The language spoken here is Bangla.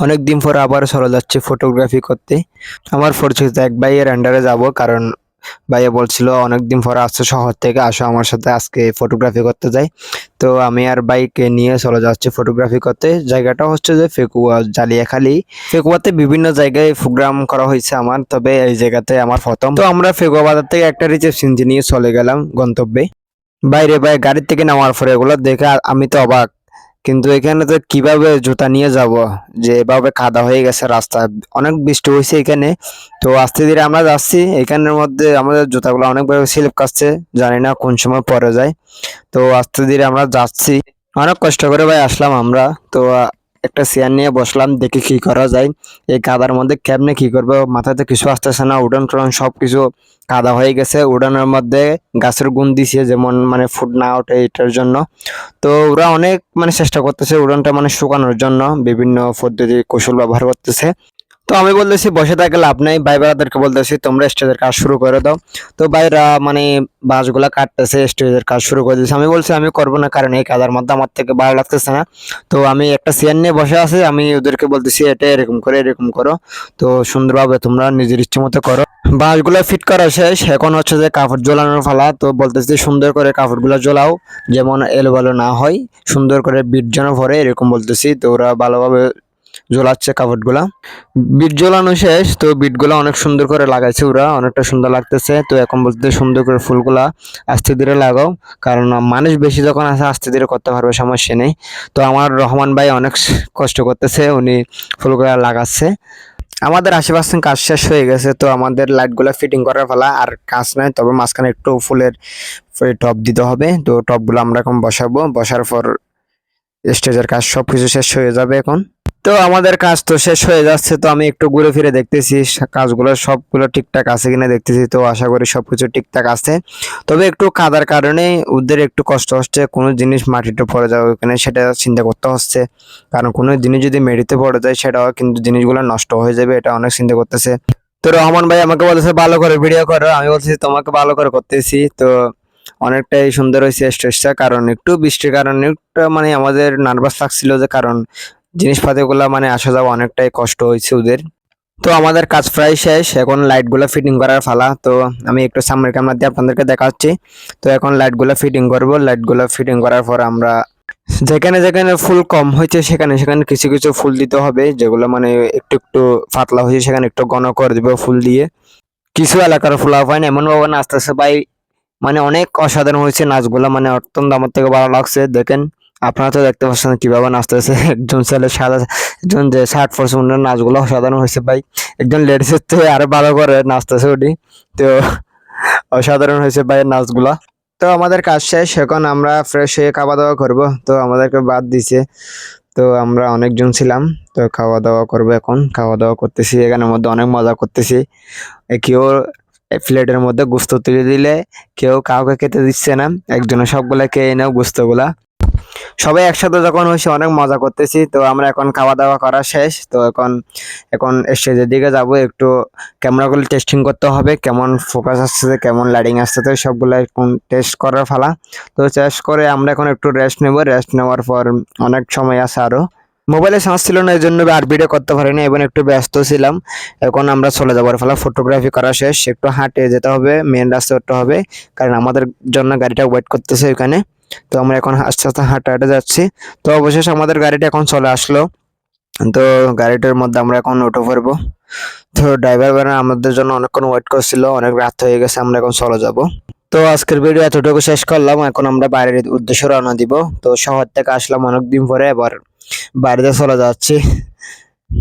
অনেকদিন পরে আবার চলে যাচ্ছি ফটোগ্রাফি করতে। আমার পরিচিত এক ভাইয়ের আন্ডারে যাব, কারণ ভাইয়া বলছিল অনেকদিন পরে আসছে শহর থেকে, আসো আমার সাথে আজকে ফটোগ্রাফি করতে যাই। তো আমি আর বাইকে নিয়ে চলে যাচ্ছি ফটোগ্রাফি করতে। জায়গাটা হচ্ছে যে ফেকুয়া, জালিয়াখালী। ফেকুয়াতে বিভিন্ন জায়গায় প্রোগ্রাম করা হয়েছে আমার, তবে এই জায়গাতে আমার প্রথম। তো আমরা ফেকুয়া বাজার থেকে একটা রিসেপশন নিয়ে চলে গেলাম গন্তব্যে। বাইরে গাড়ির থেকে নামার পরে এগুলো দেখে আমি তো অবাক, কিন্তু এখানে তো কিভাবে জুতা নিয়ে যাব, যে এভাবে কাদা হয়ে গেছে রাস্তা, অনেক বৃষ্টি হয়েছে এখানে। তো আস্তে ধীরে আমরা যাচ্ছি, এখানের মধ্যে আমাদের জুতাগুলো অনেকভাবে স্লিপ কাটছে, জানি না কোন সময় পরে যায়। তো আস্তে ধীরে আমরা যাচ্ছি, অনেক কষ্ট করে ভাই আসলাম আমরা। তো একটা চেয়ার নিয়ে বসলাম, দেখি কি করা যায়। এই কাদার মধ্যে কেমনে কি করবো, মাথাতে কিছু আসতেছে না, উড়ান টুড়ান সবকিছু কাদা হয়ে গেছে। উড়ানের মধ্যে গাছের গুণ দিছে, যেমন মানে ফুট না ওঠে এটার জন্য। তো ওরা অনেক মানে চেষ্টা করতেছে উড়ানটা মানে শুকানোর জন্য, বিভিন্ন পদ্ধতি কৌশল ব্যবহার করতেছে। তো আমি বলতেছি বসে থাকলে লাভ নাই, ভাই ব্রাদারকে বলতেছি তোমরা স্টেজের কাজ শুরু করে দাও। তো ভাইরা মানে বাঁশগুলা কাটতেছে, স্টেজের কাজ শুরু করে দিয়েছে। আমি বলছি আমি করবো না, কারণ এই কাদার মধ্যে আমার থেকে ভালো লাগতেছে না। তো আমি একটা চেয়ার নিয়ে বসে আছি, আমি ওদেরকে বলতেছি এটা এরকম করে এরকম করো, তো সুন্দরভাবে তোমরা নিজের ইচ্ছে মতো করো। বাঁশগুলো ফিট করা শেষ, এখন হচ্ছে যে কাপড় ঝোলানোর ফালা। তো বলতেছি সুন্দর করে কাপড়গুলো ঝোলাও, যেমন এলোমেলো না হয়, সুন্দর করে বিট যেন ভরে, এরকম বলতেছি। তো ওরা ভালোভাবে ঝোলাচ্ছে কাপড়গুলা। বিট ঝোলানো শেষ, তো বিটগুলা অনেক সুন্দর করে লাগাইছে ওরা, অনেকটা সুন্দর লাগতেছে। তো এখন বলতে সুন্দর করে ফুলগুলা আস্তে ধীরে লাগাও, কারণ মানুষ বেশি যখন আছে আস্তে ধীরে করতে পারবে, সমস্যা নেই। তো আমার রহমান ভাই অনেক কষ্ট করতেছে, উনি ফুলগুলা লাগাচ্ছে। আমাদের আশেপাশে কাজ শেষ হয়ে গেছে, তো আমাদের লাইটগুলো ফিটিং করার ফেলা আর কাজ নাই, তবে মাঝখানে একটু ফুলের টপ দিতে হবে। তো টপগুলো আমরা এখন বসাবো, বসার পর স্টেজের কাজ সবকিছু শেষ হয়ে যাবে এখন। তো আমাদের কাজ তো শেষ হয়ে যাচ্ছে, তো আমি একটু ঘুরে ফিরে দেখতেছি কাজগুলো সবগুলো ঠিকঠাক আছে কিনা দেখতেছি। তো আশা করি সবকিছু ঠিকঠাক আছে, তবে একটু কাদার কারণে ওদের একটু কষ্ট হচ্ছে, কোনো জিনিস মাটিতে পড়ে যাবে ওখানে সেটা চিন্তা করতে হচ্ছে, কারণ কোনো জিনিস যদি মেডিতে পড়ে যায় সেটাও কিন্তু জিনিসগুলো নষ্ট হয়ে যাবে, এটা অনেক চিন্তা করতেছে। তো রহমান ভাই আমাকে বলেছে ভালো করে ভিডিও করো, আমি বলছি তোমাকে ভালো করে করতেছি। তো অনেকটাই সুন্দর হয়েছে স্টেজটা, কারণ একটু বৃষ্টির কারণে একটু মানে আমাদের নার্ভাস লাগছিল, যে কারণ জিনিসপাতিগুলো মানে আসা যাওয়া অনেকটাই কষ্ট হয়েছে ওদের। তো আমাদের কাজ প্রায় শেষ, এখন লাইটগুলো ফিটিং করার ফালা। তো আমি একটু সামনের ক্যামেরা দিয়ে আপনাদেরকে দেখাচ্ছি। তো এখন লাইটগুলো ফিটিং করব, লাইটগুলো ফিটিং করার পর আমরা যেখানে যেখানে ফুল কম হয়েছে সেখানে সেখানে কিছু কিছু ফুল দিতে হবে, যেগুলো মানে একটু একটু পাতলা হয়েছে সেখানে একটু ঘন করে দিব ফুল দিয়ে। কিছু এলাকার ফ্লাওয়ার এমন ভাবে নাচতেছে ভাই, মানে অনেক অসাধারণ হয়েছে নাচগুলা, মানে অত্যন্ত আমার থেকে ভালো লাগছে। দেখেন আপনারা তো দেখতে পাচ্ছেন কিভাবে নাচতেছে, একজন ছেলে সাদা, একজন যে শার্ট পরছে ওনার নাচগুলো অসাধারণ হয়েছে ভাই। একজন লেডিসের থেকে আরো ভালো করে নাচতেছে ওটি। তো অসাধারণ হয়েছে ভাইয়ের নাচগুলা। তো আমাদের কাজ শেষ, এখন আমরা ফ্রেশ হয়ে খাওয়া দাওয়া করবো। তো আমাদেরকে বাদ দিছে, তো আমরা অনেকজন ছিলাম, তো খাওয়া দাওয়া করবো এখন। খাওয়া দাওয়া করতেছি, এখানের মধ্যে অনেক মজা করতেছি। কেউ প্লেটের মধ্যে গোস্ত তুলে দিলে কেউ কাউকে খেতে দিচ্ছে না, একজনে সবগুলা খেয়ে নেও গোস্তগুলা। সবাই একসাথে যখন হয়েছে অনেক মজা করতেছি। তো আমরা এখন খাওয়া দাওয়া করা শেষ, তো এখন এখন স্টেজের দিকে যাব, একটু ক্যামেরাগুলো টেস্টিং করতে হবে, কেমন ফোকাস আসছে, কেমন লাইটিং আসছে, সবগুলো এখন টেস্ট করার ফালা। তো টেস্ট করে আমরা এখন একটু রেস্ট নেব, রেস্ট নেওয়ার পর অনেক সময় আছে আরো। মোবাইলে চার্জ ছিল না, এই জন্য আর ভিডিও করতে পারিনি, এবং একটু ব্যস্ত ছিলাম। এখন আমরা চলে যাবার ফলে ফটোগ্রাফি করা শেষ, একটু হাঁটে যেতে হবে, মেন রাস্তা উঠতে হবে, কারণ আমাদের জন্য গাড়িটা ওয়েট করতেছে ওখানে। তো আমরা এখন আস্তে আস্তে হাঁটা হাঁটে যাচ্ছি। তো অবশেষে আমাদের গাড়িটা এখন চলে আসলো। তো গাড়িটার মধ্যে আমরা এখন উঠে পড়বো। তো ড্রাইভার আমাদের জন্য অনেকক্ষণ ওয়েট করছিল, অনেক রাত হয়ে গেছে, আমরা এখন চলে যাব। তো আজকের ভিডিও এতটুকু শেষ করলাম, এখন আমরা বাইরের উদ্দেশ্যে রওনা দিব। তো শহর থেকে আসলাম অনেকদিন পরে, এবার বাড়িতে চলে যাচ্ছি।